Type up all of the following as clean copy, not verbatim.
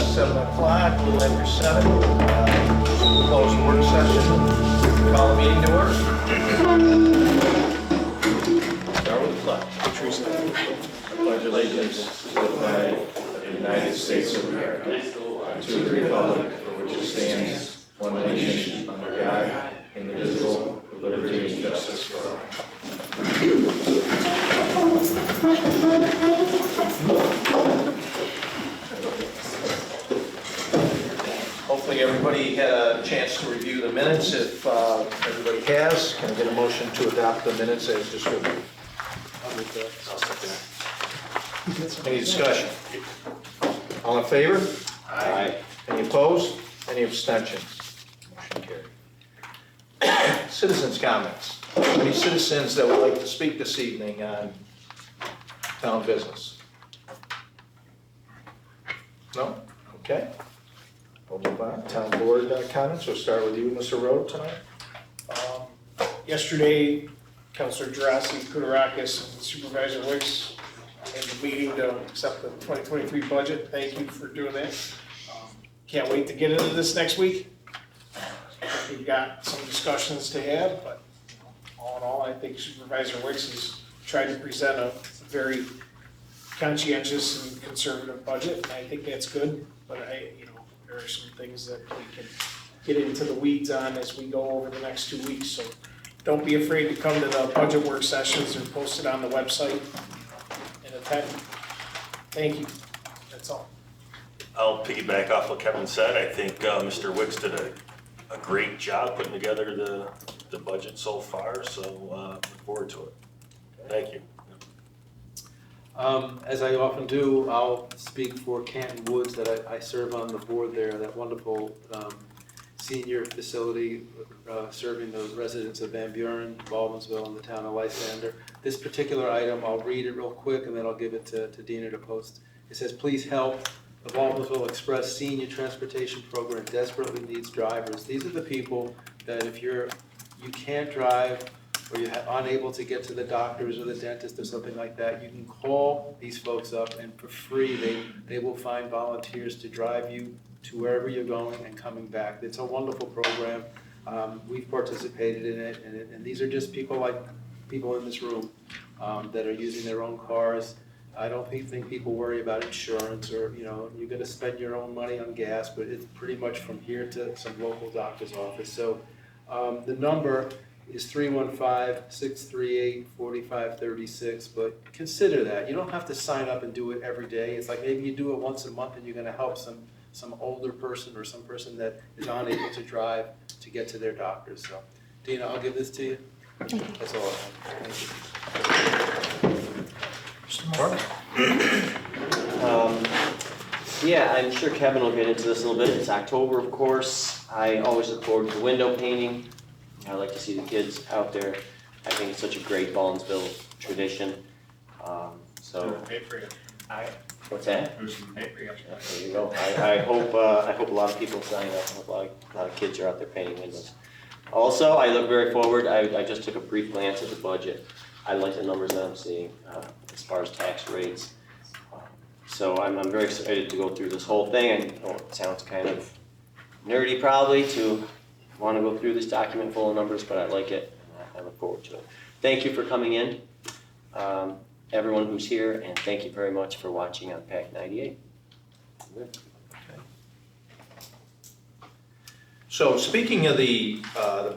7 o'clock, a little after 7. Close the work session. Call the meeting to order. Start with the pledge. I pledge allegiance to the flag of the United States of America, and to the republic for which it stands, one nation, under God, indivisible, with liberty and justice for all. Hopefully everybody had a chance to review the minutes. If everybody has, can I get a motion to adopt the minutes as distributed? Any discussion? All in favor? Aye. Any opposed? Any abstentions? Motion carried. Citizens' comments. Any citizens that would like to speak this evening on town business? No? Okay. We'll move on. Town board comments. We'll start with you, Mr. Rowe, tonight. Yesterday, Councilor Jurasi, Kudarakis, and Supervisor Wicks had the meeting to accept the 2023 budget. Thank you for doing that. Can't wait to get into this next week. We've got some discussions to have, but all in all, I think Supervisor Wicks has tried to present a very conscientious and conservative budget, and I think that's good. But there are some things that we can get into the weeds on as we go over the next 2 weeks. So don't be afraid to come to the budget work sessions or post it on the website and attend. Thank you. That's all. I'll piggyback off what Kevin said. I think Mr. Wicks did a great job putting together the budget so far, so look forward to it. Thank you. As I often do, I'll speak for Canton Woods, that I serve on the board there, that wonderful senior facility serving the residents of Van Buren, Baldwinsville, and the town of Lysander. This particular item, I'll read it real quick and then I'll give it to Dina to post. It says, please help. The Baldwinsville Express Senior Transportation Program desperately needs drivers. These are the people that if you can't drive, or you're unable to get to the doctors or the dentist or something like that, you can call these folks up and for free they will find volunteers to drive you to wherever you're going and coming back. It's a wonderful program. We've participated in it, and these are just people like people in this room that are using their own cars. I don't think people worry about insurance or, you're gonna spend your own money on gas, but it's pretty much from here to some local doctor's office. So the number is 315-638-4536, but consider that. You don't have to sign up and do it every day. It's like maybe you do it once a month and you're gonna help some older person or some person that is unable to drive to get to their doctors. So, Dina, I'll give this to you. Thank you. That's all I have. Thank you. Mr. Moore? Yeah, I'm sure Kevin will get into this a little bit. It's October, of course. I always look forward to window painting. I like to see the kids out there. I think it's such a great Baldwinsville tradition. What's that? There you go. I hope a lot of people sign up. I hope a lot of kids are out there painting windows. Also, I look very forward. I just took a brief glance at the budget. I like the numbers that I'm seeing as far as tax rates. So I'm very excited to go through this whole thing. I know it sounds kind of nerdy probably to want to go through this document full of numbers, but I like it and I look forward to it. Thank you for coming in, everyone who's here, and thank you very much for watching on PAC-98. So speaking of the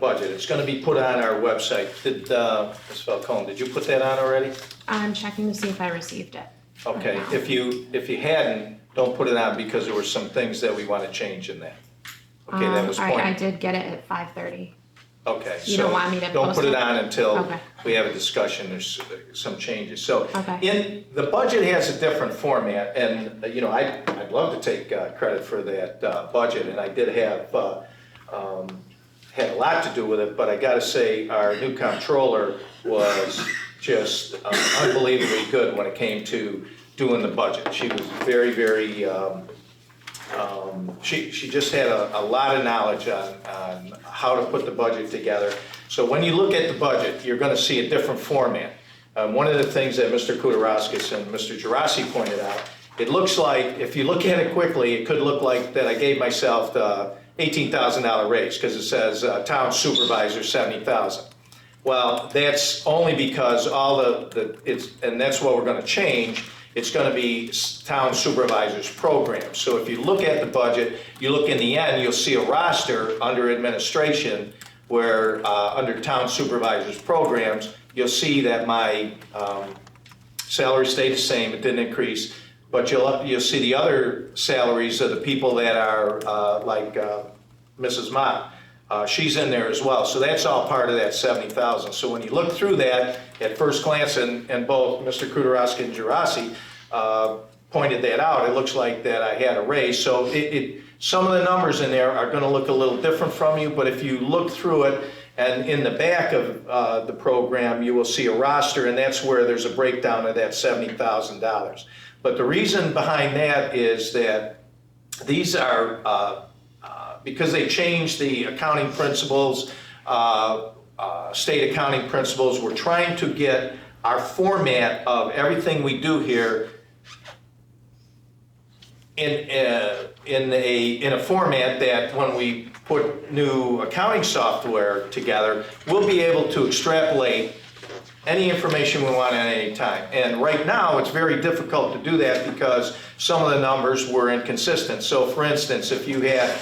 budget, it's going to be put on our website. Did Ms. Falcone, did you put that on already? I'm checking to see if I received it. Okay, if you hadn't, don't put it on because there were some things that we want to change in that. Okay, that was I pointed. did get it at 5:30. Okay, You so don't want me to don't post put it it? on until Okay. we have a discussion. There's some changes. So Okay. the budget has a different format, and I'd love to take credit for that budget, and I did have had a lot to do with it. But I got to say, our new comptroller was just unbelievably good when it came to doing the budget. She was very, very. She just had a lot of knowledge on how to put the budget together. So when you look at the budget, you're going to see a different format. One of the things that Mr. Kudarakis and Mr. Jurasi pointed out it looks like, if you look at it quickly, it could look like that I gave myself the $18,000 raise, because it says town supervisor 70,000. Well, that's only because all and that's what we're gonna change. It's gonna be town supervisors program. So if you look at the budget, you look in the end, you'll see a roster under administration where, under town supervisors programs, you'll see that my salary stayed the same, it didn't increase, but you'll see the other salaries of the people that are like Mrs. Mott. She's in there as well, so that's all part of that 70,000. So when you look through that at first glance, and both Mr. Kudarowski and Gerasi pointed that out, it looks like that I had a raise. So some of the numbers in there are gonna look a little different from you, but if you look through it, and in the back of the program, you will see a roster, and that's where there's a breakdown of that $70,000. But the reason behind that is that these are, because they changed the accounting principles, state accounting principles, we're trying to get our format of everything we do here in a format that when we put new accounting software together, we'll be able to extrapolate any information we want at any time. And right now, it's very difficult to do that because some of the numbers were inconsistent. So for instance, if you had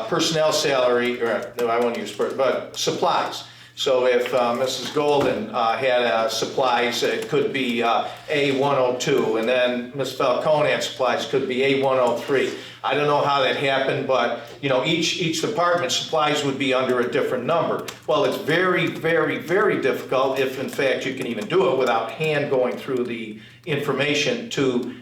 personnel salary, or no, I won't use, but supplies. So if Mrs. Golden had supplies, it could be A102, and then Ms. Falcone had supplies, could be A103. I don't know how that happened, but you know, each department supplies would be under a different number. Well, it's very, very, very difficult, if in fact you can even do it without hand going through the information, to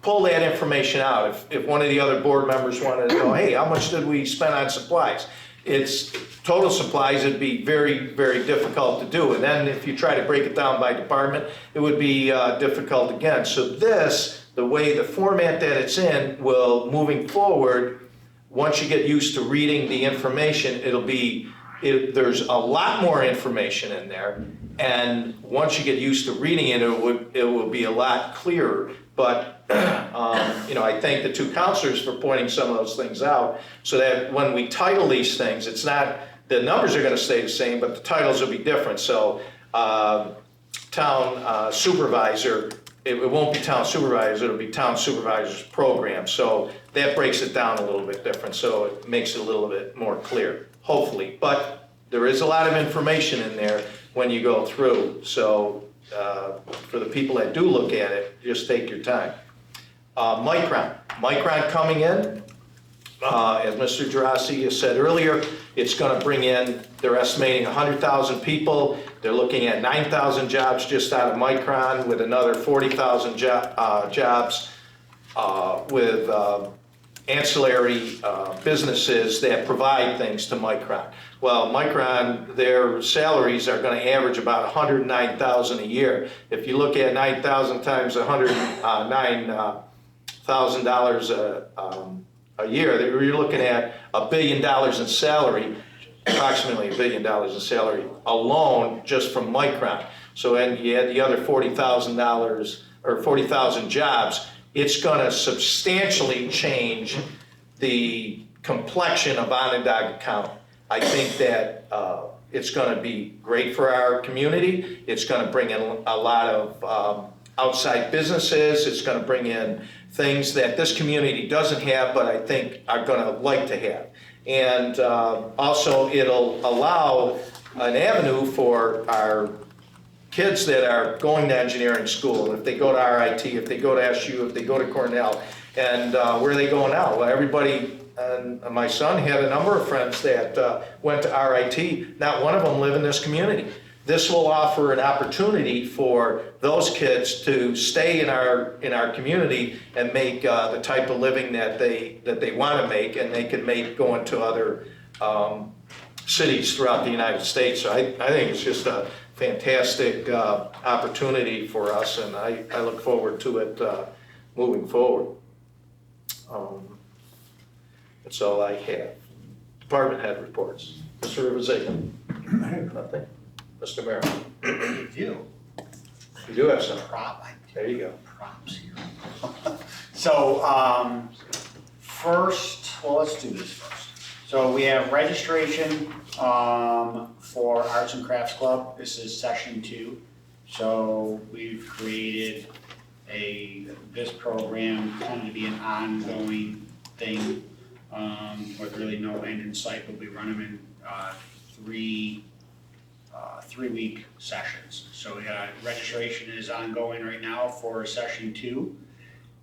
pull that information out. If one of the other board members wanted to know, hey, how much did we spend on supplies? It's total supplies, it'd be very, very difficult to do. And then if you try to break it down by department, it would be difficult again. So this, the way, the format that it's in, will, moving forward, once you get used to reading the information, there's a lot more information in there. And once you get used to reading it, it will be a lot clearer. But you know, I thank the two counselors for pointing some of those things out, so that when we title these things, it's not, the numbers are going to stay the same, but the titles will be different. So town supervisor, it won't be town supervisor, it'll be town supervisor's program. So that breaks it down a little bit different, so it makes it a little bit more clear, hopefully. But there is a lot of information in there when you go through. So for the people that do look at it, just take your time. Micron coming in, as Mr. Gerasi has said earlier, it's going to bring in, they're estimating 100,000 people. They're looking at 9,000 jobs just out of Micron, with another 40,000 jobs with ancillary businesses that provide things to Micron. Well, Micron, their salaries are going to average about $109,000 a year. If you look at 9,000 times $109,000 a year, you're looking at $1 billion in salary, approximately $1 billion in salary alone just from Micron. So, and you add the other $40,000 or 40,000 jobs, it's going to substantially change the complexion of Onondaga County. I think that it's going to be great for our community. It's going to bring in a lot of outside businesses. It's going to bring in things that this community doesn't have, but I think are going to like to have. And also, it'll allow an avenue for our kids that are going to engineering school, if they go to RIT, if they go to SU, if they go to Cornell, and where are they going now? Well, everybody, and my son had a number of friends that went to RIT. Not one of them live in this community. This will offer an opportunity for those kids to stay in our community and make the type of living that they want to make, and they can make going to other cities throughout the United States. So I think it's just a fantastic opportunity for us, and I look forward to it moving forward. That's all I have. Department head reports. Mr. Rivazega. Nothing. Mr. Merrill. You You do have some. prop, There you go. props here. So, first, well, let's do this first. So we have registration, for Arts and Crafts Club. This is session 2. So we've created this program kind of to be an ongoing thing, with really no end in sight, but we run them in, 3-week sessions. So we got, registration is ongoing right now for session 2.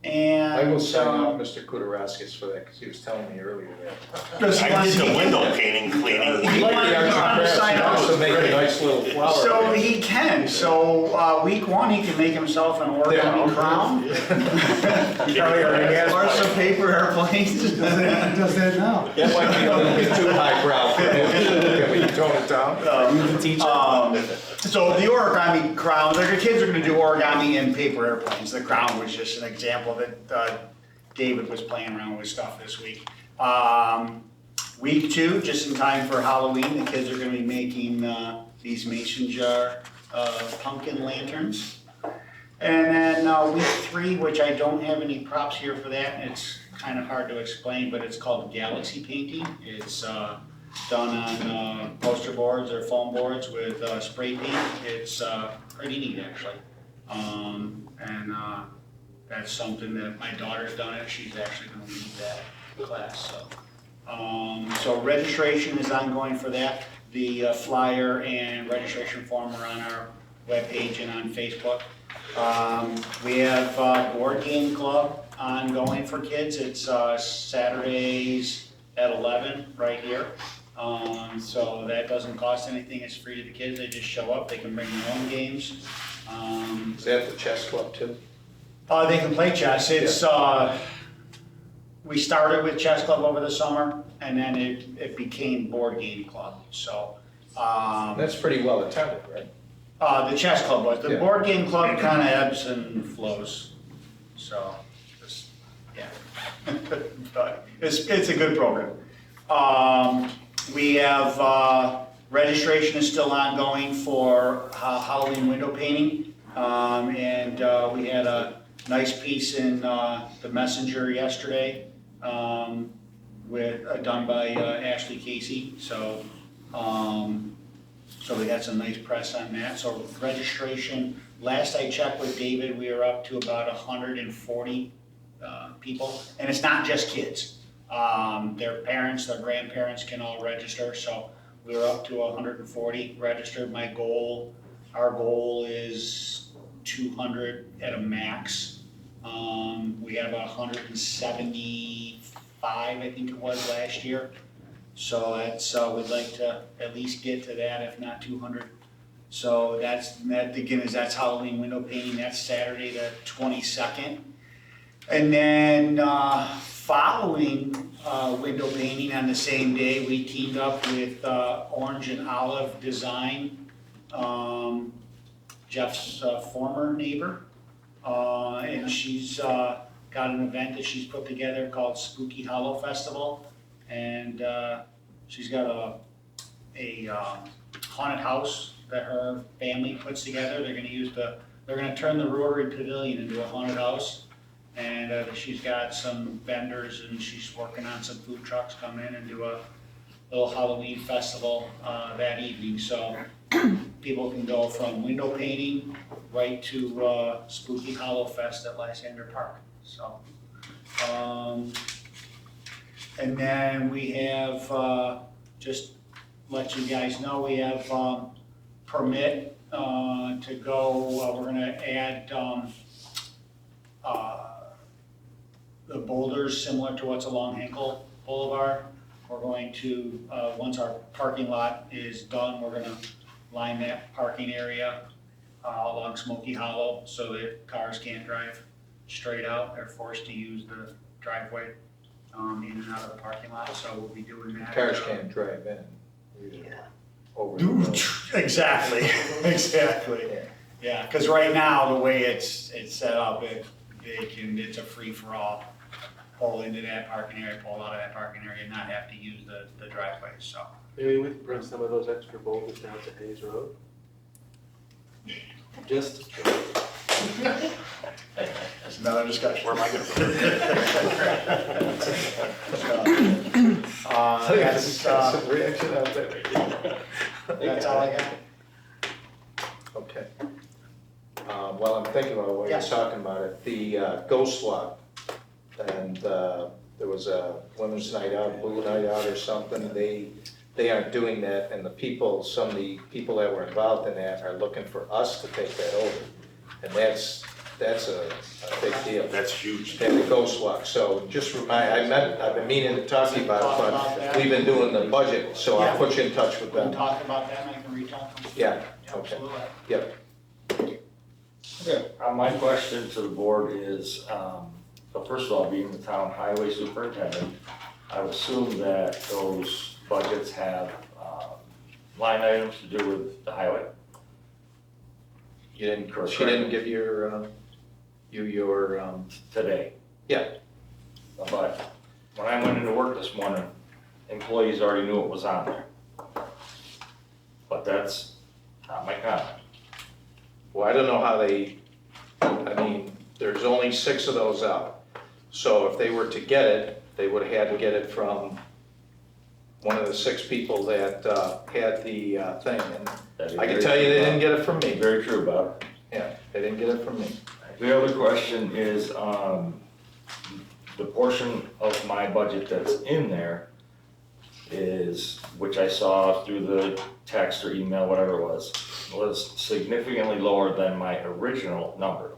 And I will sign up Mr. Kudaraskis for that, because he was telling me earlier that. Does he I want did to- the window painting cleaning. He wanted to sign up. Also make a nice little flower. So he can, so, week 1, he can make himself an origami crown. He probably already has or some paper airplanes. Does that now? That might be a little bit too highbrow for him. Can we tone it down? So the origami crowns, like the kids are gonna do origami in paper airplanes. The crown was just an example that David was playing around with stuff this week. Week 2, just in time for Halloween, the kids are gonna be making these mason jar pumpkin lanterns. And then week 3, which I don't have any props here for that, and it's kind of hard to explain, but it's called galaxy painting. It's done on poster boards or foam boards with spray paint. It's pretty neat, actually. And that's something that my daughter's done it. She's actually going to lead that class. So registration is ongoing for that. The flyer and registration form are on our webpage and on Facebook. We have board game club ongoing for kids. It's Saturdays at 11 right here. So that doesn't cost anything, it's free to the kids, they just show up, they can bring their own games. Is that the chess club too? They can play chess, it's, we started with chess club over the summer, and then it became board game club, so. That's pretty well attended, right? The chess club was, the Yeah. board game club kinda ebbs and flows, so, just, yeah. But it's a good program. We have, registration is still ongoing for Halloween window painting. And we had a nice piece in the Messenger yesterday, done by Ashley Casey. So we had some nice press on that. So registration, last I checked with David, we were up to about 140 people. And it's not just kids. Their parents, their grandparents can all register, so we were up to 140 registered. Our goal is 200 at a max. We have 175, I think it was last year. So that's, we'd like to at least get to that, if not 200. So that again, that's Halloween window painting, that's Saturday the 22nd. And then, following window painting on the same day, we teamed up with Orange and Olive Design, Jeff's former neighbor. And she's got an event that she's put together called Spooky Hollow Festival. And she's got a haunted house that her family puts together. They're gonna turn the Rotary Pavilion into a haunted house. And she's got some vendors, and she's working on some food trucks come in and do a little Halloween festival that evening. So people can go from window painting right to Spooky Hollow Fest at Lysander Park. So, and then we have, just let you guys know, we have permit to go, we're gonna add the boulders similar to what's along Hinkle Boulevard. We're going to, once our parking lot is done, we're gonna line that parking area along Smoky Hollow so that cars can't drive straight out. They're forced to use the driveway in and out of the parking lot, so we'll be doing that. Cars can't drive in. Yeah. Over the road. Exactly, exactly. Yeah, because right now, the way it's set up, it's a free-for-all. Pull into that parking area, pull out of that parking area, and not have to use the driveway, so. Maybe we can bring some of those extra boulders down to Hayes Road. Just, That's another discussion. Where am I gonna put it? Some reaction out there. That's all I got. Okay. While I'm thinking about what you're Yes. talking about it, the Ghost Walk, and there was a women's night out, blue night out or something, they aren't doing that, and some of the people that were involved in that are looking for us to take that over. And that's a big deal. That's huge. And the Ghost Walk, so just I've been meaning to talk to you about it, but we've been doing the budget, so I'll put you in touch with We can them. talk about that, and I can re-talk to them. Yeah, okay, Absolutely. yep. My question to the board is, so first of all, being the town highway superintendent, I would assume that those budgets have line items to do with the highway. She didn't give your, Today. Yeah. But when I went into work this morning, employees already knew it was on there. But that's not my comment. well, I don't know how there's only 6 of those out. So if they were to get it, they would have had to get it from one of the 6 people that had the thing. And That'd be I can very tell you true, they Bob. didn't get it from me. Very true, Bob. Yeah, they didn't get it from me. The other question is, the portion of my budget that's in there is, which I saw through the text or email, whatever it was significantly lower than my original number.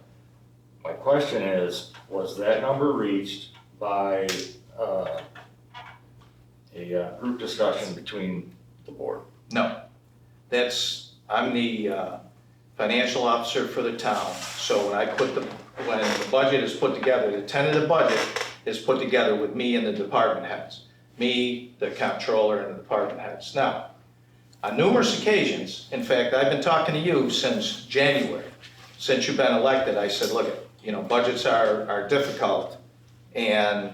My question is, was that number reached by a group discussion between the board? No. I'm the financial officer for the town, so when the budget is put together, the tentative budget is put together with me and the department heads. Me, the comptroller, and the department heads. Now, on numerous occasions, in fact, I've been talking to you since January, since you've been elected, I said, look, budgets are difficult, and,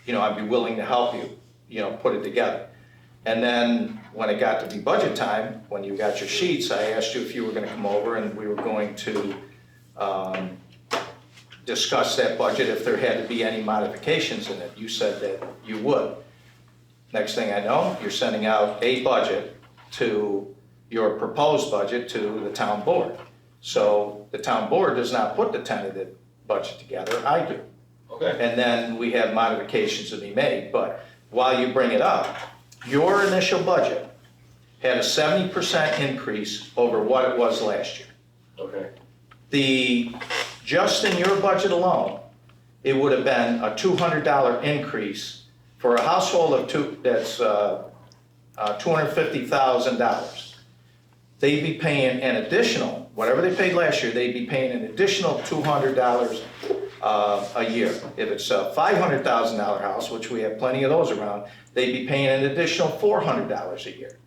I'd be willing to help you, put it together. And then when it got to be budget time, when you got your sheets, I asked you if you were gonna come over and we were going to discuss that budget if there had to be any modifications in it. You said that you would. Next thing I know, you're sending out a budget your proposed budget to the town board. So the town board does not put the tentative budget together, I do. Okay. And then we have modifications to be made, but while you bring it up, your initial budget had a 70% increase over what it was last year. Okay. Just in your budget alone, it would have been a $200 increase for a household of that's $250,000. They'd be paying an additional, whatever they paid last year, they'd be paying an additional $200 a year. If it's a $500,000 house, which we have plenty of those around, they'd be paying an additional $400 a year.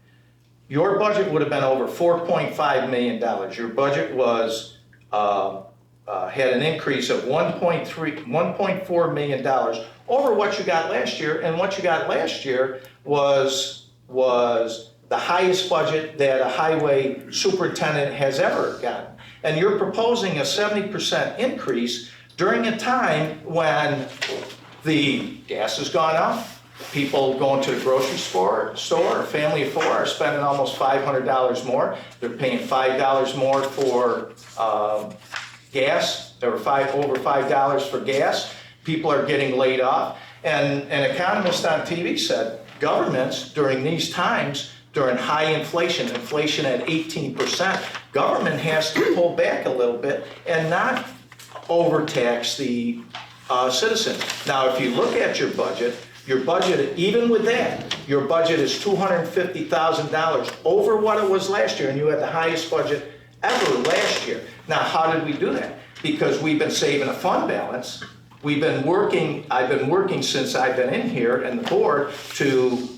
Your budget would have been over $4.5 million. Your budget was had an increase of $1.4 million over what you got last year, and what you got last year was the highest budget that a highway superintendent has ever gotten. And you're proposing a 70% increase during a time when the gas has gone up, people going to the grocery store, a family of 4 are spending almost $500 more. They're paying $5 more for gas, or over $5 for gas. People are getting laid off. And an economist on TV said, governments during these times, during high inflation at 18%, government has to pull back a little bit and not overtax the citizens. Now, if you look at your budget, even with that, your budget is $250,000 over what it was last year, and you had the highest budget ever last year. Now, how did we do that? Because we've been saving a fund balance. I've been working since I've been in here and the board to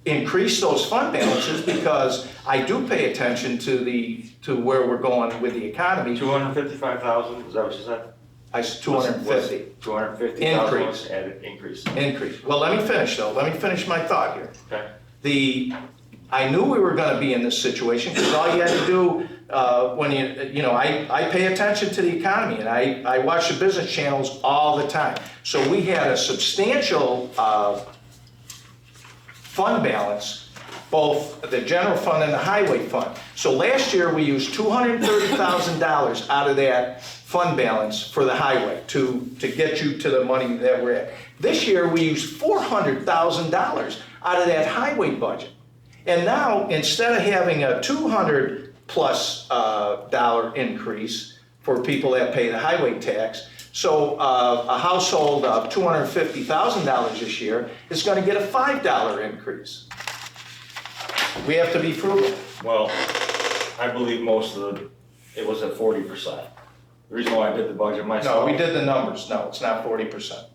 increase those fund balances, because I do pay attention to where we're going with the economy. 255,000, is that what you said? I said 250. 250,000 Increase. added increase. Increase. Well, let me finish though. Let me finish my thought here. Okay. I knew we were gonna be in this situation, because all you had to do when I pay attention to the economy, and I watch the business channels all the time. So we had a substantial fund balance, both the general fund and the highway fund. So last year, we used $230,000 out of that fund balance for the highway to get you to the money that we're at. This year, we used $400,000 out of that highway budget. And now, instead of having a $200+ increase for people that pay the highway tax, so a household of $250,000 this year is going to get a $5 increase. We have to be frugal. Well, I believe it was at 40%. The reason why I did the budget myself. No, we did the numbers. No, it's not 40%.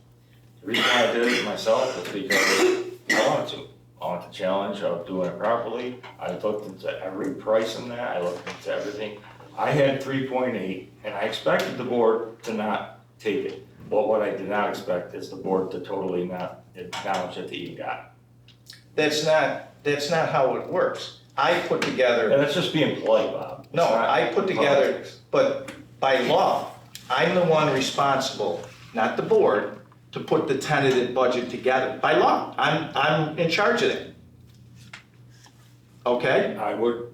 The reason why I did it myself is because I wanted to. I want the challenge of doing it properly. I looked into every price in that. I looked into everything. I had 3.8, and I expected the board to not take it. But what I did not expect is the board to totally not acknowledge that they even got That's not how it works. I put it. together. And that's just being polite, Bob. It's No, not I put together, politics. but by law, I'm the one responsible, not the board, to put the tentative budget together. By law, I'm in charge of it. Okay? I would,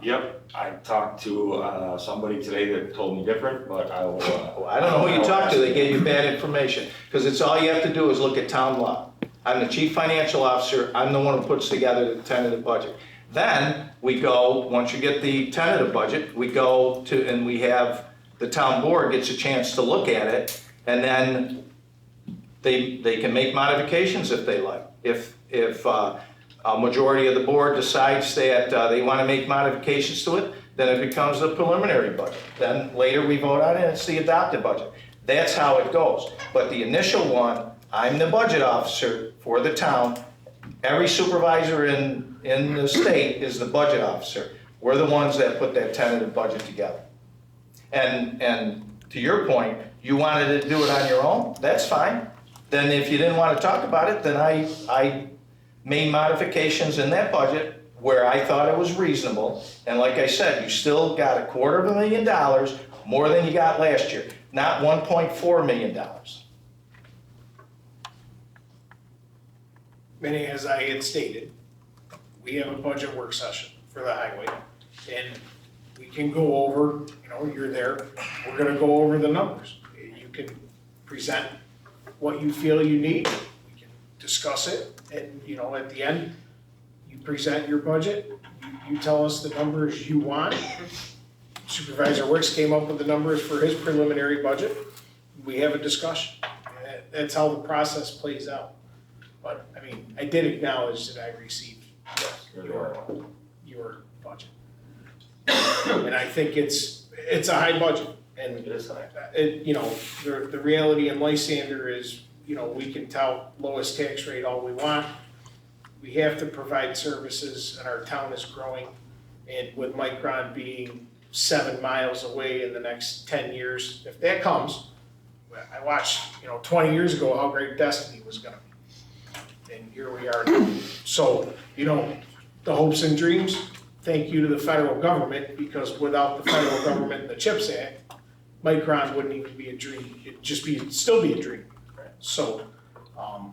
yep, I talked to somebody today that told me different, but I will. Well, I don't know who you talked to, they gave you bad information, because it's all you have to do is look at town law. I'm the chief financial officer, I'm the one who puts together the tentative budget. Then we go, once you get the tentative budget, we go to, and we have, the town board gets a chance to look at it, and then they can make modifications if they like. If a majority of the board decides that they want to make modifications to it, then it becomes the preliminary budget. Then later we vote on it, and it's the adopted budget. That's how it goes. But the initial one, I'm the budget officer for the town. Every supervisor in the state is the budget officer. We're the ones that put that tentative budget together. And to your point, you wanted to do it on your own, that's fine. Then if you didn't want to talk about it, then I made modifications in that budget where I thought it was reasonable. And like I said, you still got $250,000 more than you got last year, not $1.4 million. Many, as I had stated, we have a budget work session for the highway, and we can go over, you're there, we're gonna go over the numbers. You can present what you feel you need, we can discuss it, and, at the end, you present your budget, you tell us the numbers you want. Supervisor Wicks came up with the numbers for his preliminary budget, we have a discussion. That's how the process plays out. But, I did acknowledge that I received your budget. And I think it's a high budget, and It is high. the reality in Lysander is, we can tout lowest tax rate all we want. We have to provide services, and our town is growing, and with Micron being 7 miles away in the next 10 years, if that comes, I watched, 20 years ago how great Destiny was gonna be. And here we are now. So, the hopes and dreams, thank you to the federal government, because without the federal government and the CHIPS Act, Micron wouldn't even be a dream, it'd still be a dream. So, I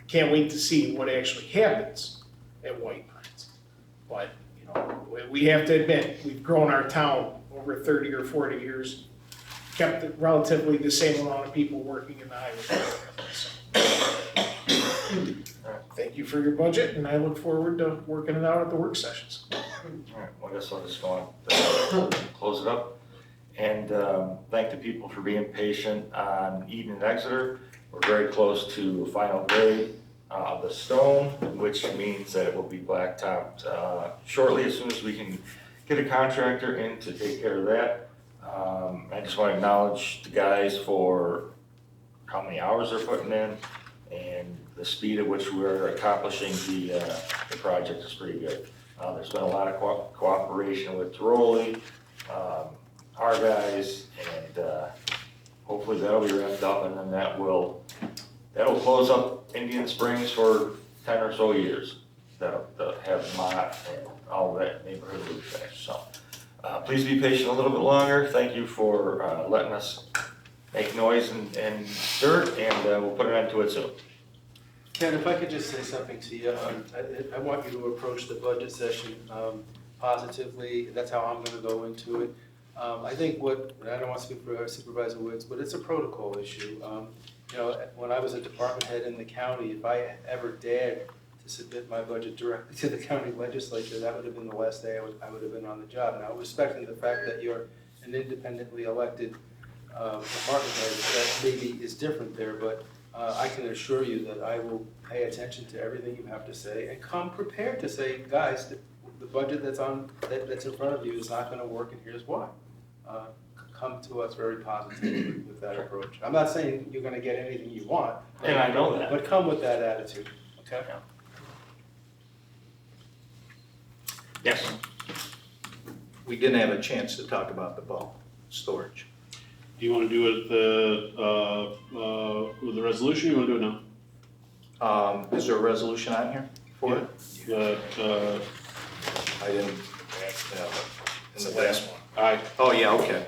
can't wait to see what actually happens at White Pines. But, we have to admit, we've grown our town over 30 or 40 years, kept relatively the same amount of people working in the highway department. So, thank you for your budget, and I look forward to working it out at the work sessions. All right, well, I guess I'll just go on, close it up. And thank the people for being patient on Eden and Exeter. We're very close to final grade of the stone, which means that it will be blacktopped shortly, as soon as we can get a contractor in to take care of that. I just want to acknowledge the guys for how many hours they're putting in, and the speed at which we're accomplishing the project is pretty good. There's been a lot of cooperation with Tiroli, our guys, and hopefully that'll be wrapped up, and then that'll close up Indian Springs for 10 or so years. That'll have Mott and all that neighborhood will be finished, so. Please be patient a little bit longer. Thank you for letting us make noise and dirt, and we'll put an end to it soon. Ken, if I could just say something to you, I want you to approach the budget session positively. That's how I'm gonna go into it. I think I don't want to speak for Supervisor Wicks, but it's a protocol issue. When I was a department head in the county, if I ever dared to submit my budget directly to the county legislature, that would have been the last day I would have been on the job. Now, respecting the fact that you're an independently elected department head, that maybe is different there, but I can assure you that I will pay attention to everything you have to say and come prepared to say, guys, the budget that's in front of you is not gonna work, and here's why. Come to us very positively with that approach. I'm not saying you're gonna get anything you want. And I know that. But come with that attitude, okay? Yes. We didn't have a chance to talk about the bulk storage. Do you want to do it with the resolution, or you want to do it now? Is there a resolution on here for it? I didn't, in the last one. Aye. Oh, yeah, okay.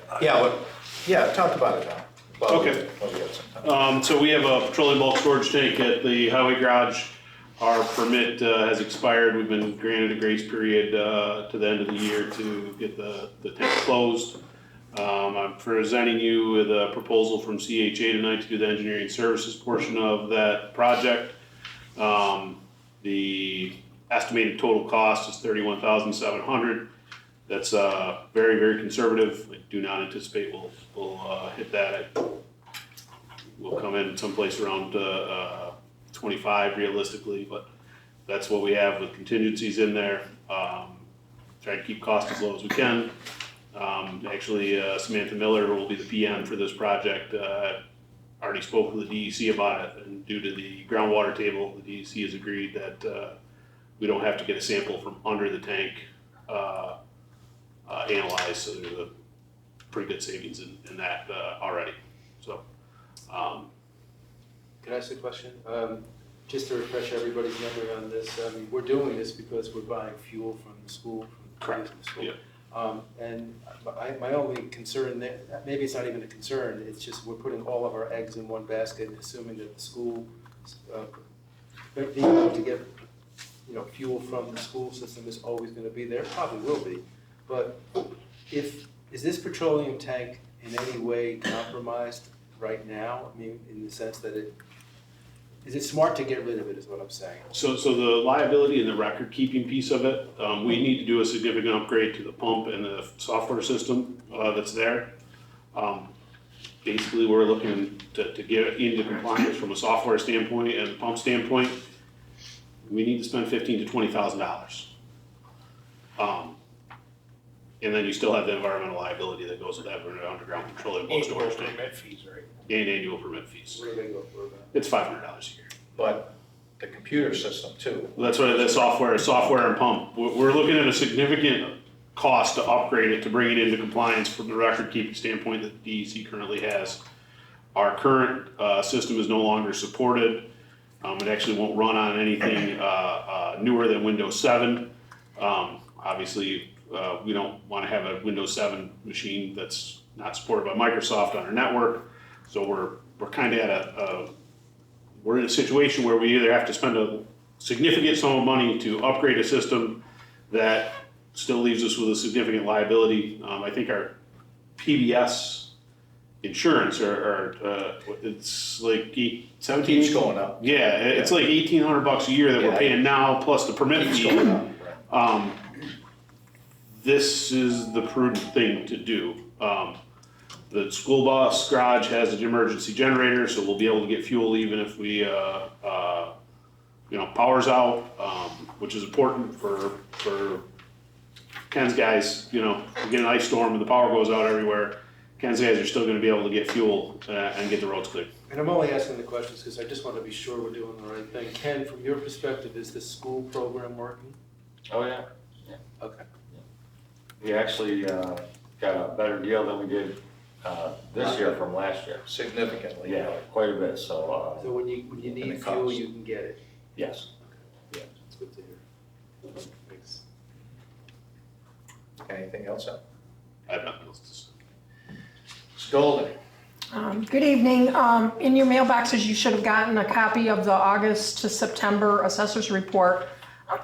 Yeah, talk about it now. Well, Okay. well, we have some time. So we have a petroleum bulk storage tank at the highway garage. Our permit has expired. We've been granted a grace period to the end of the year to get the tank closed. I'm presenting you with a proposal from CHA tonight to do the engineering services portion of that project. The estimated total cost is $31,700. That's very, very conservative. I do not anticipate we'll hit that. We'll come in someplace around 25 realistically, but that's what we have with contingencies in there. Try to keep costs as low as we can. Actually, Samantha Miller will be the PM for this project. Already spoke with the DEC about it, and due to the groundwater table, the DEC has agreed that we don't have to get a sample from under the tank analyzed, so there's a pretty good savings in that already. So, Can I ask a question? Just to refresh everybody's memory on this, I mean, we're doing this because we're buying fuel from the school, from the school. Yeah. And my only concern there, maybe it's not even a concern, it's just we're putting all of our eggs in one basket, assuming that the school, being able to get, fuel from the school system is always gonna be there, probably will be. But is this petroleum tank in any way compromised right now? I mean, in the sense that is it smart to get rid of it, is what I'm saying? So the liability and the record keeping piece of it, we need to do a significant upgrade to the pump and the software system that's there. Basically, we're looking to get into compliance from a software standpoint and pump standpoint. We need to spend $15,000 to $20,000. And then you still have the environmental liability that goes with that underground petroleum bulk storage tank. Permit fees, right? And annual permit fees. Where do they go for that? It's $500 a year. But the computer system too. Well, that's what the software and pump. We're looking at a significant cost to upgrade it, to bring it into compliance from the record keeping standpoint that the DEC currently has. Our current system is no longer supported. It actually won't run on anything newer than Windows 7. Obviously, we don't want to have a Windows 7 machine that's not supported by Microsoft on our network. So we're kind of we're in a situation where we either have to spend a significant sum of money to upgrade a system that still leaves us with a significant liability. I think our PBS insurance it's like 17. Keeps going up. Yeah, it's like $1,800 a year that we're paying now, plus the permit Keeps fee. going up, right. This is the prudent thing to do. The school bus garage has an emergency generator, so we'll be able to get fuel even if we, power's out, which is important for Ken's guys. We get an ice storm and the power goes out everywhere. Ken's guys are still gonna be able to get fuel and get the roads cleared. And I'm only asking the questions because I just want to be sure we're doing the right thing. Ken, from your perspective, is the school program working? Oh, yeah. Okay. We actually got a better deal than we did this year from last year. Significantly. Yeah, quite a bit, so, So when you And need it fuel, costs. you can get it. yes. That's good to hear. Thanks. Anything else? I have nothing else to say. Ms. Golden? Good evening. In your mailboxes, you should have gotten a copy of the August to September assessor's report.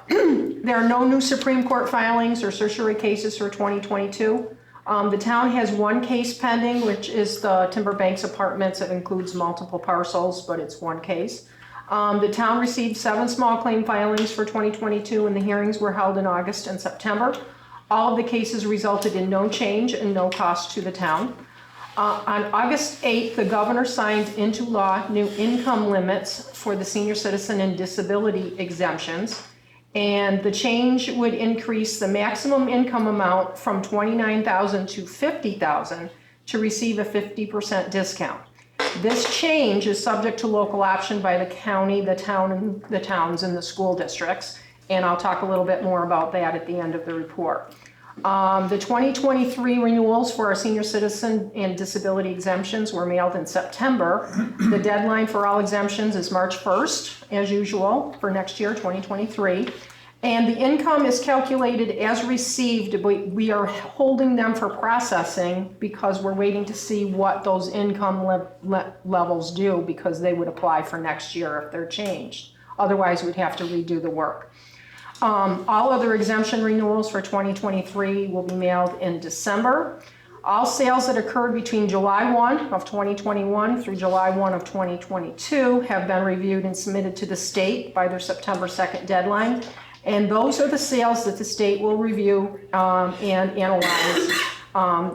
There are no new Supreme Court filings or certiorari cases for 2022. The town has one case pending, which is the Timber Banks Apartments. It includes multiple parcels, but it's one case. The town received 7 small claim filings for 2022, and the hearings were held in August and September. All of the cases resulted in no change and no cost to the town. On August 8th, the governor signed into law new income limits for the senior citizen and disability exemptions. And the change would increase the maximum income amount from $29,000 to $50,000 to receive a 50% discount. This change is subject to local option by the county, the towns, and the school districts. And I'll talk a little bit more about that at the end of the report. The 2023 renewals for our senior citizen and disability exemptions were mailed in September. The deadline for all exemptions is March 1st, as usual, for next year, 2023. And the income is calculated as received. We are holding them for processing because we're waiting to see what those income levels do, because they would apply for next year if they're changed. Otherwise, we'd have to redo the work. All other exemption renewals for 2023 will be mailed in December. All sales that occurred between July 1 of 2021 through July 1 of 2022 have been reviewed and submitted to the state by their September 2nd deadline. And those are the sales that the state will review and analyze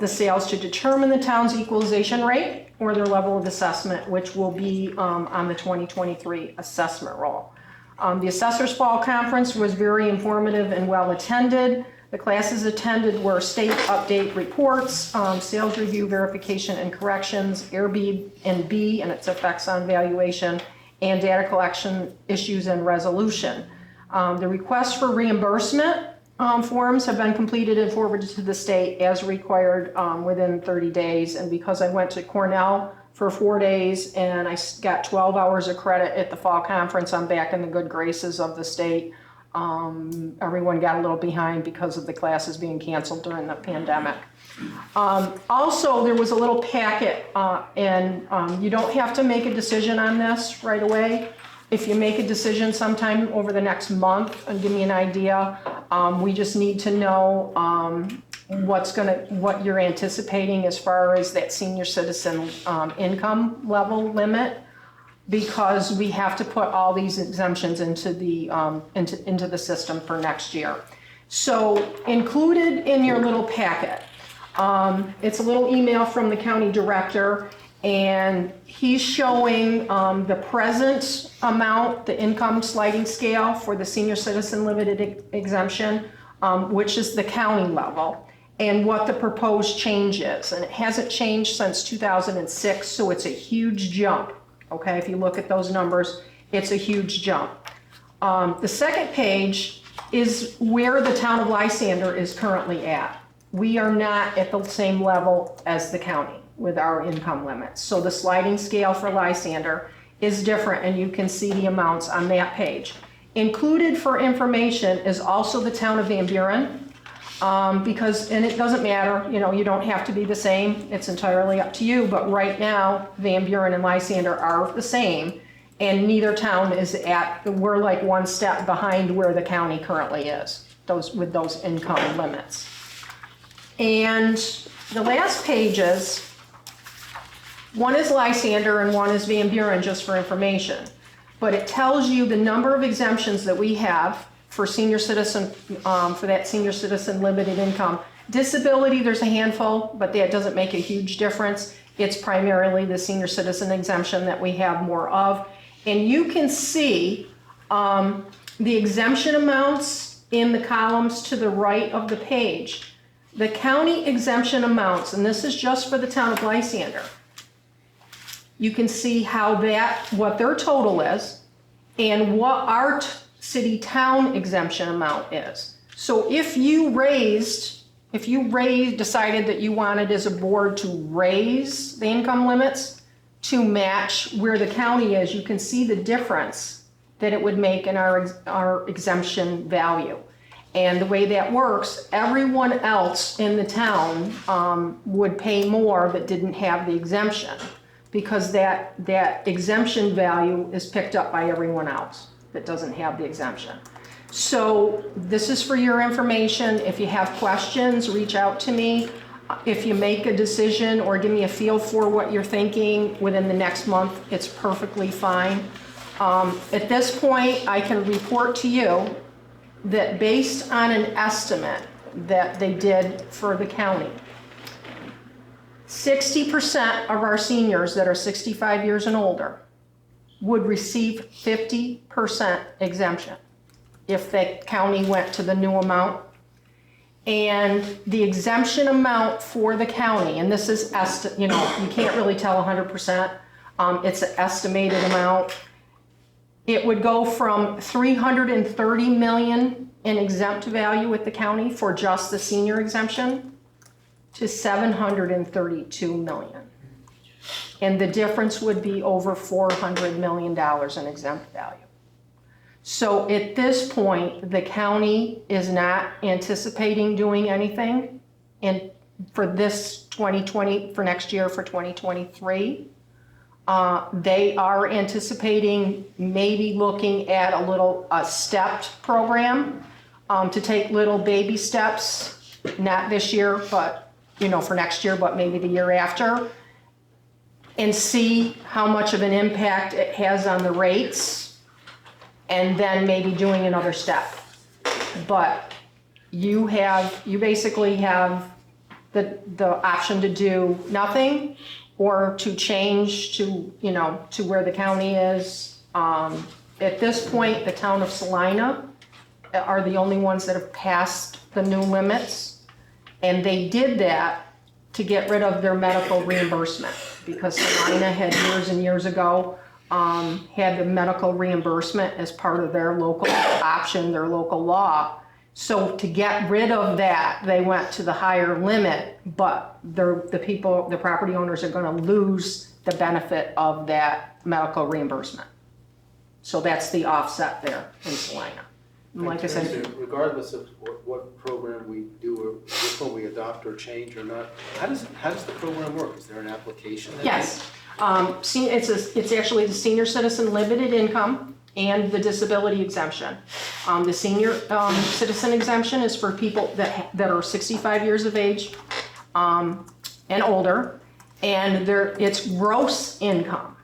the sales to determine the town's equalization rate or their level of assessment, which will be on the 2023 assessment roll. The Assessors Fall Conference was very informative and well attended. The classes attended were state update reports, sales review, verification and corrections, Airbnb and its effects on valuation, and data collection issues and resolution. The requests for reimbursement forms have been completed and forwarded to the state as required within 30 days. And because I went to Cornell for 4 days and I got 12 hours of credit at the fall conference, I'm back in the good graces of the state. Everyone got a little behind because of the classes being canceled during the pandemic. Also, there was a little packet, and you don't have to make a decision on this right away. If you make a decision sometime over the next month and give me an idea, we just need to know what you're anticipating as far as that senior citizen income level limit, because we have to put all these exemptions into the system for next year. So included in your little packet, it's a little email from the county director, and he's showing the present amount, the income sliding scale for the senior citizen limited exemption, which is the county level, and what the proposed change is. And it hasn't changed since 2006, so it's a huge jump. Okay, if you look at those numbers, it's a huge jump. The second page is where the town of Lysander is currently at. We are not at the same level as the county with our income limits. So the sliding scale for Lysander is different, and you can see the amounts on that page. Included for information is also the town of Van Buren, and it doesn't matter, you don't have to be the same, it's entirely up to you, but right now, Van Buren and Lysander are the same, and neither town is we're like one step behind where the county currently is, with those income limits. And the last pages, one is Lysander and one is Van Buren, just for information. But it tells you the number of exemptions that we have for senior citizen, for that senior citizen limited income. Disability, there's a handful, but that doesn't make a huge difference. It's primarily the senior citizen exemption that we have more of. And you can see the exemption amounts in the columns to the right of the page. The county exemption amounts, and this is just for the town of Lysander. You can see what their total is and what our city town exemption amount is. So if you decided that you wanted as a board to raise the income limits to match where the county is, you can see the difference that it would make in our exemption value. And the way that works, everyone else in the town would pay more that didn't have the exemption, because that exemption value is picked up by everyone else that doesn't have the exemption. So this is for your information. If you have questions, reach out to me. If you make a decision or give me a feel for what you're thinking within the next month, it's perfectly fine. At this point, I can report to you that based on an estimate that they did for the county, 60% of our seniors that are 65 years and older would receive 50% exemption if the county went to the new amount. And the exemption amount for the county, and this is, you can't really tell 100%, it's an estimated amount. It would go from 330 million in exempt value with the county for just the senior exemption to 732 million. And the difference would be over $400 million in exempt value. So at this point, the county is not anticipating doing anything for this 2020, for next year, for 2023. They are anticipating maybe looking at a stepped program to take little baby steps, not this year, but for next year, but maybe the year after, and see how much of an impact it has on the rates, and then maybe doing another step. But you basically have the option to do nothing, or to change to where the county is. At this point, the town of Salina are the only ones that have passed the new limits, and they did that to get rid of their medical reimbursement, because Salina had years and years ago had the medical reimbursement as part of their local option, their local law. So to get rid of that, they went to the higher limit, but the property owners are going to lose the benefit of that medical reimbursement. So that's the offset there in Salina. And like I said, regardless of what program we do, or which one we adopt or change or not, how does the program work? Is there an application? yes, it's actually the senior citizen limited income and the disability exemption. The senior citizen exemption is for people that are 65 years of age and older, and it's gross income.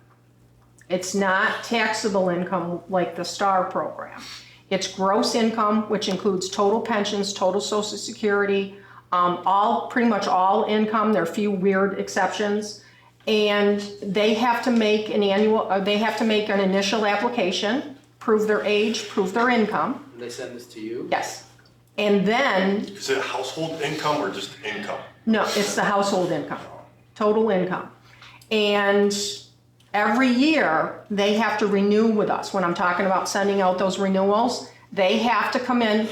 It's not taxable income like the STAR program. It's gross income, which includes total pensions, total Social Security, pretty much all income. There are a few weird exceptions. And they have to make an initial application, prove their age, prove their income. And they send this to you? Yes. And then, Is it household income or just income? no, it's the household income, total income. And every year, they have to renew with us. When I'm talking about sending out those renewals, they have to come in,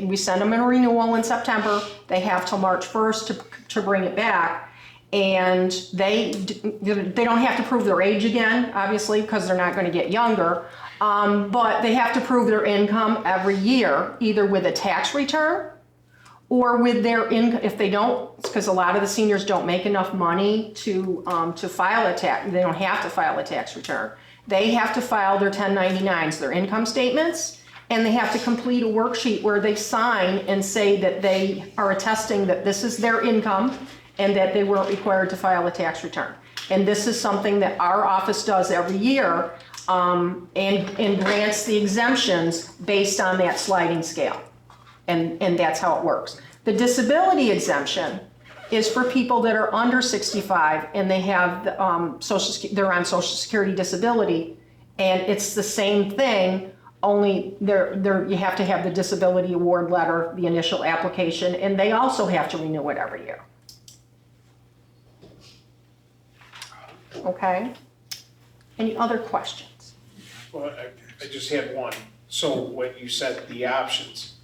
we send them a renewal in September. They have till March 1st to bring it back. And they don't have to prove their age again, obviously, because they're not going to get younger. But they have to prove their income every year, either with a tax return or with their income. If they don't, it's because a lot of the seniors don't make enough money to file a tax. They don't have to file a tax return. They have to file their 1099s, their income statements, and they have to complete a worksheet where they sign and say that they are attesting that this is their income and that they weren't required to file a tax return. And this is something that our office does every year, and grants the exemptions based on that sliding scale. And that's how it works. The disability exemption is for people that are under 65 and they have they're on Social Security disability, and it's the same thing, only you have to have the disability award letter, the initial application, and they also have to renew it every year. Okay? Any other questions? Well, I just had one. So when you said the options,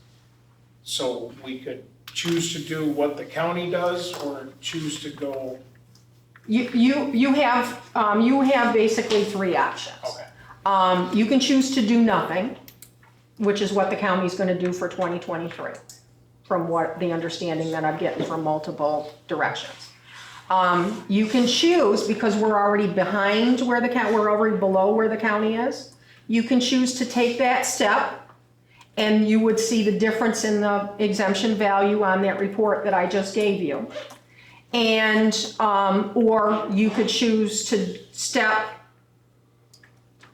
so we could choose to do what the county does or choose to go? You have basically three options. Okay. You can choose to do nothing, which is what the county's gonna do for 2023, from what the understanding that I'm getting from multiple directions. You can choose, because we're already behind where we're already below where the county is, you can choose to take that step, and you would see the difference in the exemption value on that report that I just gave you. And, or you could choose to step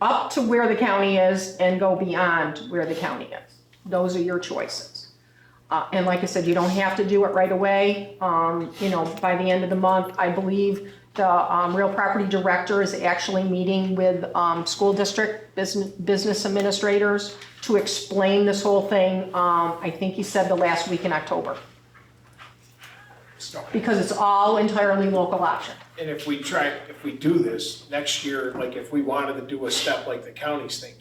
up to where the county is and go beyond where the county is. Those are your choices. And like I said, you don't have to do it right away. By the end of the month, I believe the real property director is actually meeting with school district business administrators to explain this whole thing. I think he said the last week in October. Because it's all entirely local option. And if we do this next year, like if we wanted to do a step like the county's thinking,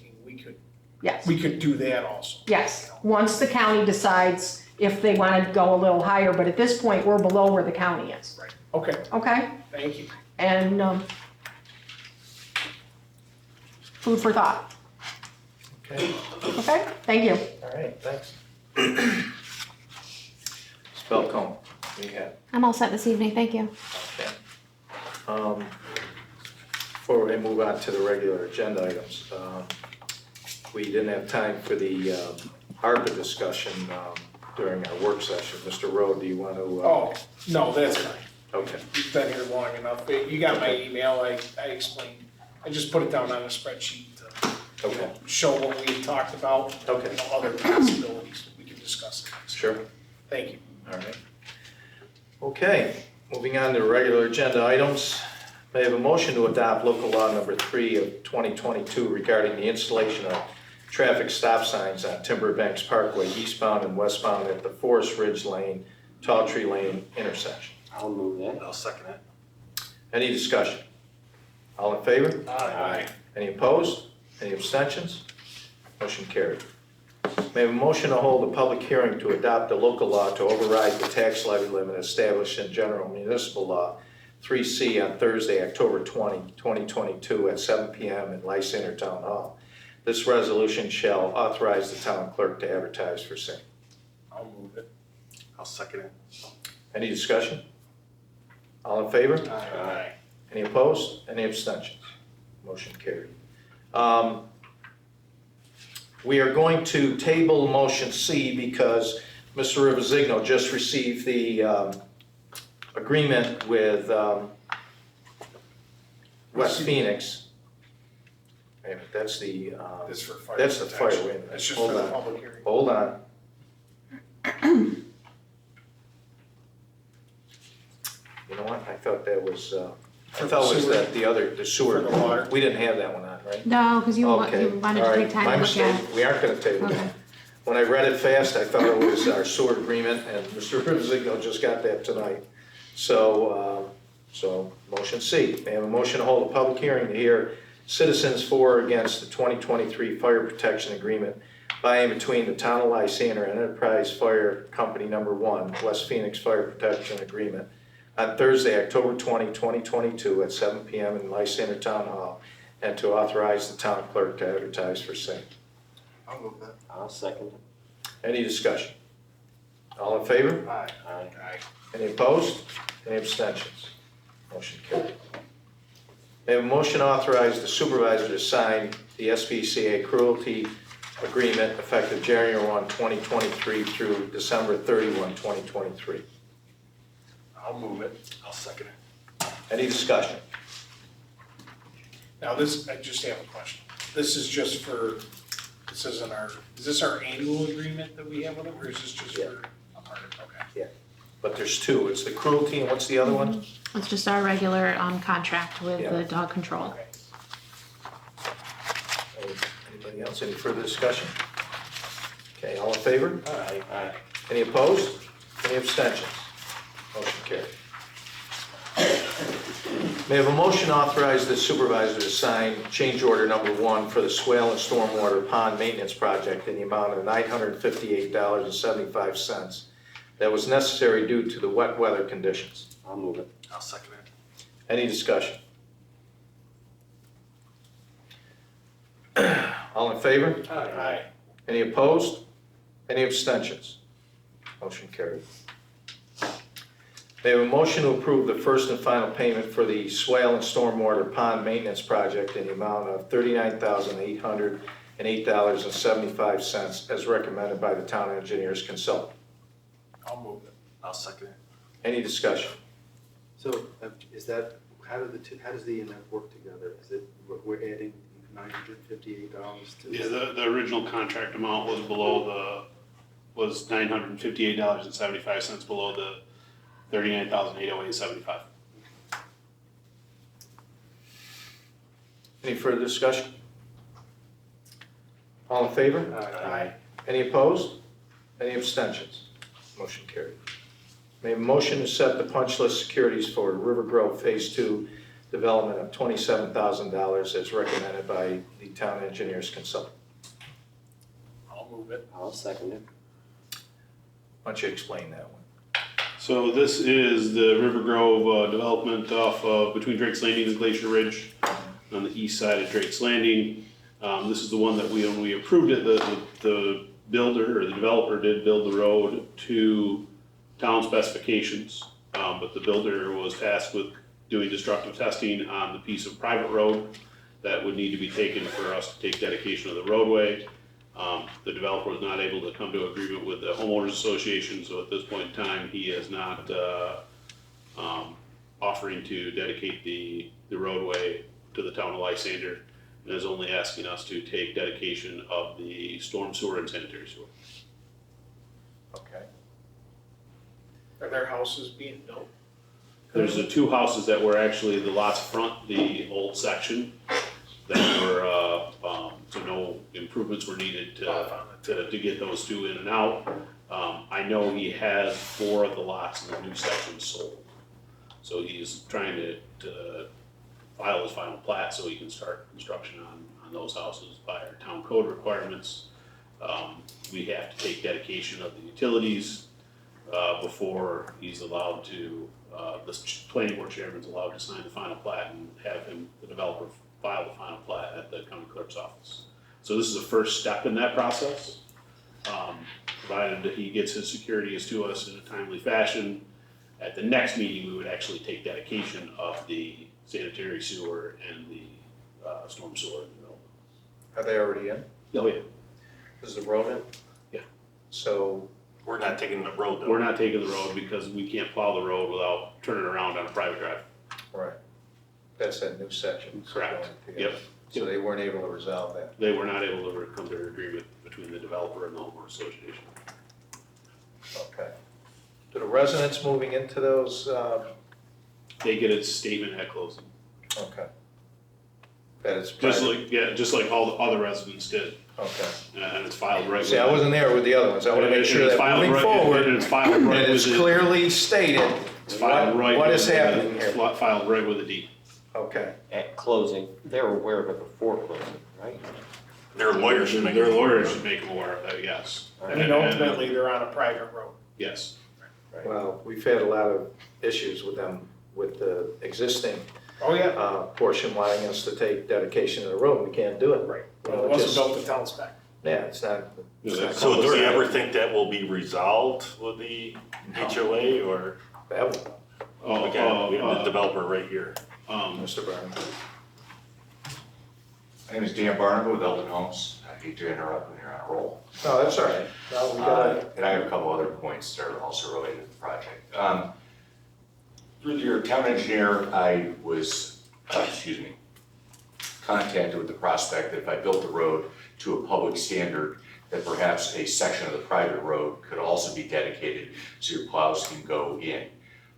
Yes. we could do that also. Yes, once the county decides if they want to go a little higher, but at this point, we're below where the county is. Right. Okay, Okay? thank you. And food for thought. Okay, Okay? Thank you. all right, thanks. Ms. Belcom, we have, I'm all set this evening, thank you. okay. Before we move on to the regular agenda items, we didn't have time for the ARPA discussion during our work session. Mr. Rowe, do you want to? Oh, no, that's fine. Okay, You've been here long enough. You got my email, I explained. I just put it down on a spreadsheet to okay, show what we had talked about. Okay. Other possibilities we can discuss. sure. Thank you. All right. Okay, moving on to regular agenda items. May I have a motion to adopt local law number 3 of 2022 regarding the installation of traffic stop signs on Timber Banks Parkway eastbound and westbound at the Forest Ridge Lane, Tall Tree Lane intersection. I'll move that. I'll second it. Any discussion? All in favor? Aye. Any opposed? Any abstentions? Motion carried. May I have a motion to hold a public hearing to adopt a local law to override the tax levy limit established in General Municipal Law 3C on Thursday, October 20, 2022 at 7 p.m. in Lysander Town Hall. This resolution shall authorize the town clerk to advertise for same. I'll move it. I'll second it. Any discussion? All in favor? Aye. Any opposed? Any abstentions? Motion carried. We are going to table motion C because Mr. Rivazigno just received the agreement with West Phoenix. Wait a minute, that's the, This for fire. that's the fire, protection. wait a minute. That's just Hold for the on. public hearing. Hold on. You know what, I thought that was, I thought it was that the other, the sewer. For the water. We didn't have that one on, right? No, because you Okay, wanted all to right, take time my to look mistake. at it. We aren't gonna table Okay. that. When I read it fast, I thought it was our sewer agreement, and Mr. Rivazigno just got that tonight. So, motion C, may I have a motion to hold a public hearing to hear citizens for or against the 2023 fire protection agreement by and between the town of Lysander and Enterprise Fire Company Number 1, West Phoenix Fire Protection Agreement, on Thursday, October 20, 2022 at 7 p.m. in Lysander Town Hall, and to authorize the town clerk to advertise for same. I'll move that. I'll second it. Any discussion? All in favor? Aye. Aye. Aye. Any opposed? Any abstentions? Motion carried. May I have a motion to authorize the supervisor to sign the SPCA cruelty agreement effective January 1, 2023 through December 31, 2023. I'll move it. I'll second it. Any discussion? Now this, I just have a question. This is just for, this isn't is this our annual agreement that we have with them, or is this just Yeah. for a part of, okay. But there's two. It's the cruelty, and what's the other one? It's just our regular contract with Yeah. the dog control. Okay. Anybody else? Any further discussion? Okay, all in favor? Aye. Aye. Any opposed? Any abstentions? Motion carried. May I have a motion to authorize the supervisor to sign change order number 1 for the swale and stormwater pond maintenance project in the amount of $958.75 that was necessary due to the wet weather conditions. I'll move it. I'll second it. Any discussion? All in favor? Aye. Any opposed? Any abstentions? Motion carried. May I have a motion to approve the first and final payment for the swale and stormwater pond maintenance project in the amount of $39,808.75 as recommended by the town engineer's consultant. I'll move it. I'll second it. Any discussion? So is that, how does the amount work together? Is it, we're adding $958 to? Yeah, the original contract amount was was $958.75 below the $39,808.75. Any further discussion? All in favor? Aye. Any opposed? Any abstentions? Motion carried. May I have a motion to set the punch list securities for River Grove Phase 2 development of $27,000 as recommended by the town engineer's consultant. I'll move it. I'll second it. Why don't you explain that one? So this is the River Grove development off of between Drake's Landing and Glacier Ridge on the east side of Drake's Landing. This is the one that when we approved it, the builder or the developer did build the road to town specifications, but the builder was tasked with doing destructive testing on the piece of private road that would need to be taken for us to take dedication of the roadway. The developer was not able to come to agreement with the homeowners association, so at this point in time, he is not offering to dedicate the roadway to the town of Lysander, and is only asking us to take dedication of the storm sewer and sanitary sewer. Okay. Are there houses being built? There's the two houses that were actually the lots front, the old section, that were, so no improvements were needed to get those two in and out. I know he has 4 of the lots in the new section sold. So he's trying to file his final plat so he can start construction on those houses by our town code requirements. We have to take dedication of the utilities before he's allowed to, the planning board chairman's allowed to sign the final plat and have him, the developer, file the final plat at the county clerk's office. So this is the first step in that process. Provided that he gets his securities to us in a timely fashion, at the next meeting, we would actually take dedication of the sanitary sewer and the storm sewer. Are they already in? Oh, yeah. Is the road in? Yeah. So, We're not taking the road though. We're not taking the road because we can't plow the road without turning around on a private drive. right, that's that new section. Correct. Yep. So they weren't able to resolve that. They were not able to come to an agreement between the developer and the homeowner association. Okay. Do the residents moving into those, They get a statement at closing, okay. That is just private. like all the other residents did, Okay. and it's filed right. See, I wasn't there with the other ones. I want to make sure that moving forward, And it's filed right that with it's the. clearly stated It's filed right. what with is the- happening here. Filed right with the deed. Okay. At closing, they were aware of it before closing, right? Their lawyer should make. Their it lawyers work. should make them aware of that, yes. I mean, ultimately, they're on a private road. Yes. Well, we've had a lot of issues with them, with the existing Oh, yeah. portion wanting us to take dedication of the road. We can't do it. Right. You Well, know, it wasn't just- built to town spec. Yeah, it's not. it's not So do you complicated. ever think that will be resolved with the HOA or, That one, again, we have the developer right here. Mr. Byrne. My name is Dan Barnaby with Eldon Homes. I hate to interrupt when you're on a roll. No, that's all right. No, we gotta, And I have a couple other points that are also related to the project. Through your town engineer, I was, contacted with the prospect that if I built the road to a public standard, that perhaps a section of the private road could also be dedicated so your plows can go in.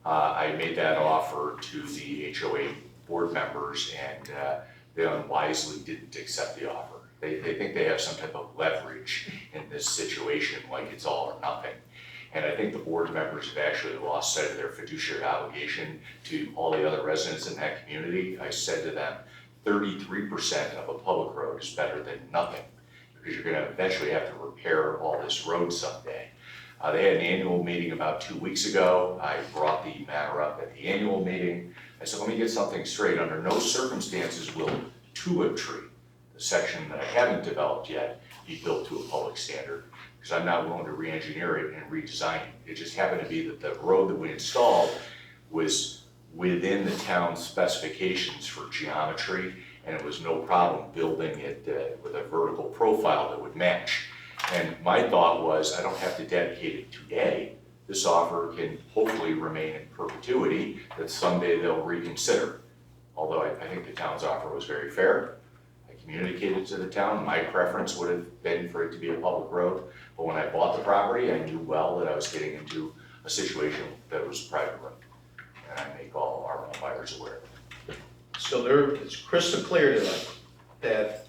I made that offer to the HOA board members and they unwisely didn't accept the offer. They think they have some type of leverage in this situation, like it's all or nothing. And I think the board members have actually lost sight of their fiduciary obligation to all the other residents in that community. I said to them, 33% of a public road is better than nothing, because you're gonna eventually have to repair all this road someday. They had an annual meeting about 2 weeks ago. I brought the matter up at the annual meeting. I said, let me get something straight. Under no circumstances will Tulip Tree, the section that I haven't developed yet, be built to a public standard, because I'm not willing to re-engineer it and redesign it. It just happened to be that the road that we installed was within the town's specifications for geometry, and it was no problem building it with a vertical profile that would match. And my thought was, I don't have to dedicate it today. This offer can hopefully remain in perpetuity, that someday they'll reconsider. Although I think the town's offer was very fair. I communicated to the town, my preference would have been for it to be a public road, but when I bought the property, I knew well that I was getting into a situation that was a private road. And I make all our buyers aware of it. So it's crystal clear to them that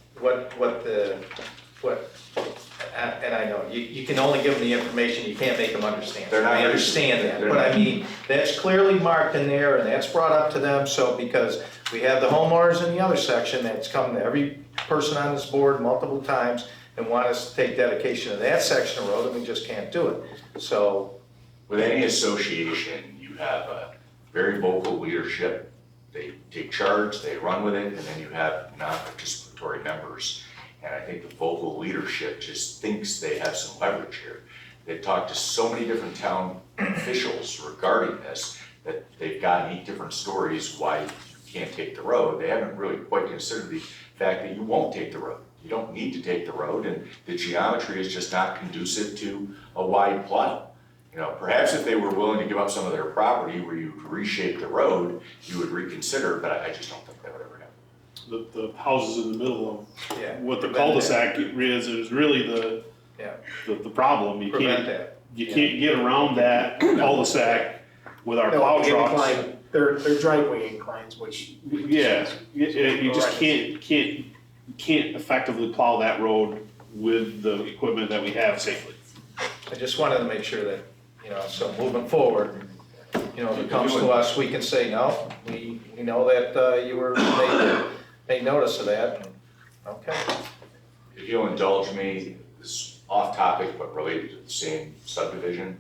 and I know, you can only give them the information, you can't make them understand. They're not I understand that, They're but not. I mean, that's clearly marked in there, and that's brought up to them, so because we have the homeowners in the other section that's come to every person on this board multiple times and want us to take dedication of that section of road, and we just can't do it, so. With any association, you have a very vocal leadership. They take charge, they run with it, and then you have non-participatory members. And I think the vocal leadership just thinks they have some leverage here. They've talked to so many different town officials regarding this that they've got 8 different stories why you can't take the road. They haven't really quite considered the fact that you won't take the road. You don't need to take the road, and the geometry is just not conducive to a wide plot. You know, perhaps if they were willing to give up some of their property where you reshape the road, you would reconsider, but I just don't think that would ever happen. The houses in the middle Yeah, of what the prevent cul-de-sac is really the problem. You Prevent can't, that. you can't get around that cul-de-sac with our plow They'll trucks. incline, their driveway inclines, which. Yeah, you just Right. can't effectively plow that road with the equipment that we have safely. I just wanted to make sure that, so moving forward, if it comes to us, we can say, no, we know that you were made notice of that, and, okay. If you'll indulge me, this is off topic but related to the same subdivision.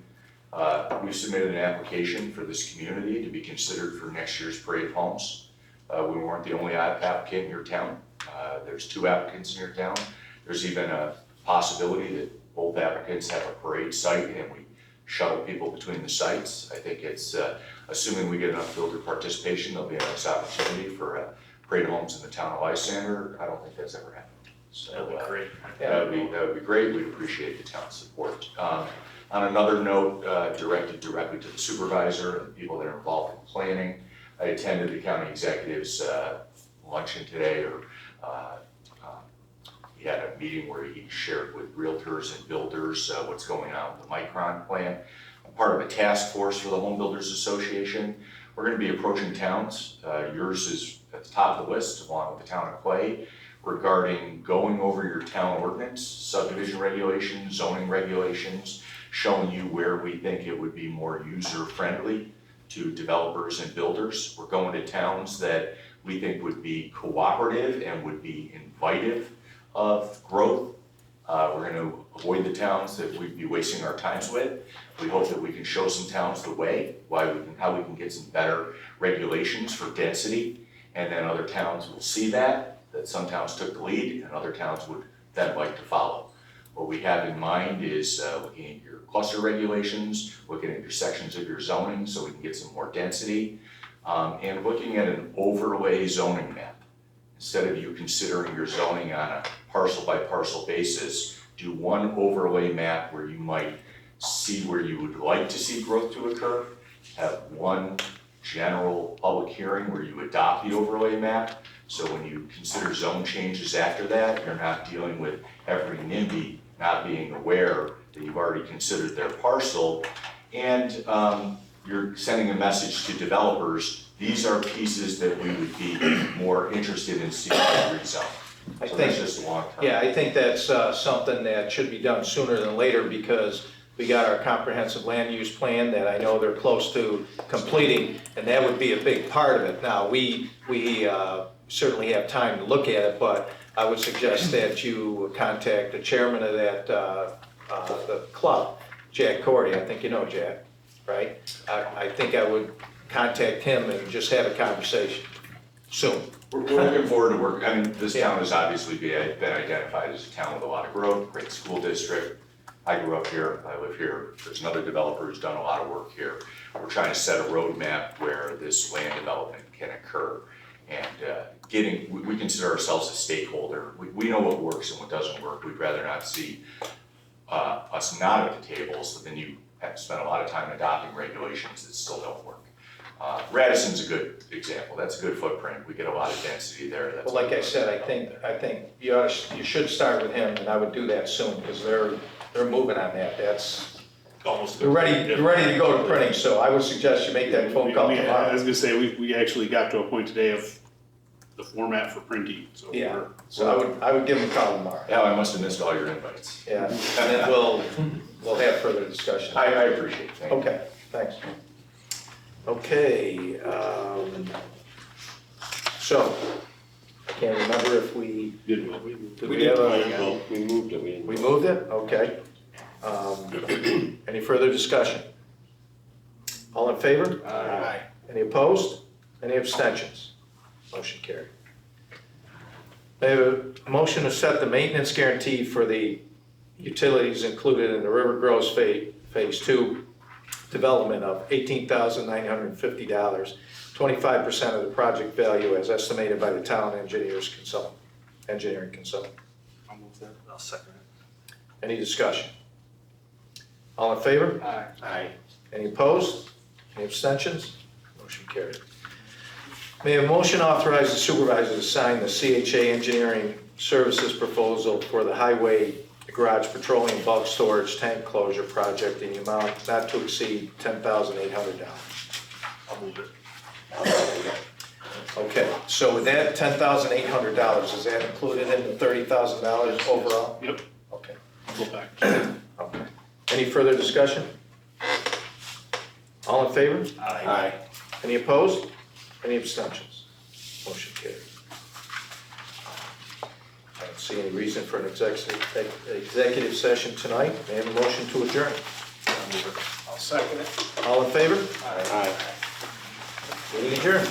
We submitted an application for this community to be considered for next year's parade of homes. We weren't the only applicant in your town. There's 2 applicants in your town. There's even a possibility that both applicants have a parade site and we shuttle people between the sites. I think it's, assuming we get enough builder participation, there'll be a nice opportunity for a parade of homes in the town of Lysander. I don't think that's ever happened. So That'd be great. that would be great. We'd appreciate the town's support. On another note, directed directly to the supervisor and the people that are involved in planning, I attended the county executive's luncheon today, he had a meeting where he shared with realtors and builders what's going on with the Micron plan. I'm part of a task force for the Home Builders Association. We're going to be approaching towns. Yours is at the top of the list, along with the town of Clay, regarding going over your town ordinance, subdivision regulations, zoning regulations, showing you where we think it would be more user-friendly to developers and builders. We're going to towns that we think would be cooperative and would be invitive of growth. We're going to avoid the towns that we'd be wasting our times with. We hope that we can show some towns the way, how we can get some better regulations for density, and then other towns will see that some towns took the lead and other towns would then like to follow. What we have in mind is looking at your cluster regulations, looking at your sections of your zoning so we can get some more density, and looking at an overlay zoning map. Instead of you considering your zoning on a parcel by parcel basis, do one overlay map where you might see where you would like to see growth to occur, have one general public hearing where you adopt the overlay map. So when you consider zone changes after that, you're not dealing with every NIMBY not being aware that you've already considered their parcel, and you're sending a message to developers, these are pieces that we would be more interested in seeing rezone. So that's just long term. Yeah, I think that's something that should be done sooner than later because we got our comprehensive land use plan that I know they're close to completing, and that would be a big part of it. Now, we certainly have time to look at it, but I would suggest that you contact the chairman of that, the club, Jack Cordy. I think you know Jack, right? I think I would contact him and just have a conversation soon. We're looking forward to work. I mean, this town has obviously been identified as a town with a lot of growth, great school district. I grew up here, I live here. There's another developer who's done a lot of work here. We're trying to set a roadmap where this land development can occur. And we consider ourselves a stakeholder. We know what works and what doesn't work. We'd rather not see us not at the table, so then you have to spend a lot of time adopting regulations that still don't work. Radisson's a good example. That's a good footprint. We get a lot of density there. That's Well, like I said, I think you should start with him, and I would do that soon, because they're moving on that. That's, Almost. you're ready to go to printing, so I would suggest you make that phone call I tomorrow. was gonna say, we actually got to a point today of the format for printing, so. Yeah, so I would give him a call tomorrow. Yeah, I must have missed all your invites. Yeah, and then we'll have further discussion. I appreciate it. Thank you. Okay, thanks. Okay, so, I can't remember if we, Did did we have a, We moved it, we didn't. we moved it? Okay. Any further discussion? All in favor? Aye. Any opposed? Any abstentions? Motion carried. May I have a motion to set the maintenance guarantee for the utilities included in the River Groves Phase 2 development of $18,950, 25% of the project value as estimated by the town engineering consultant. I'll move that. I'll second it. Any discussion? All in favor? Aye. Any opposed? Any abstentions? Motion carried. May a motion authorize the supervisor to sign the CHA Engineering Services proposal for the Highway Garage Petroleum Bulk Storage Tank Closure Project in the amount not to exceed $10,800. I'll move it. Okay, so with that $10,800, is that included in the $30,000 overall? Yep, Okay. full package. Okay. Any further discussion? All in favor? Aye. Any opposed? Any abstentions? Motion carried. I don't see any reason for an executive session tonight. May I have a motion to adjourn? I'll move it. I'll second it. All in favor? Aye. Meeting adjourned.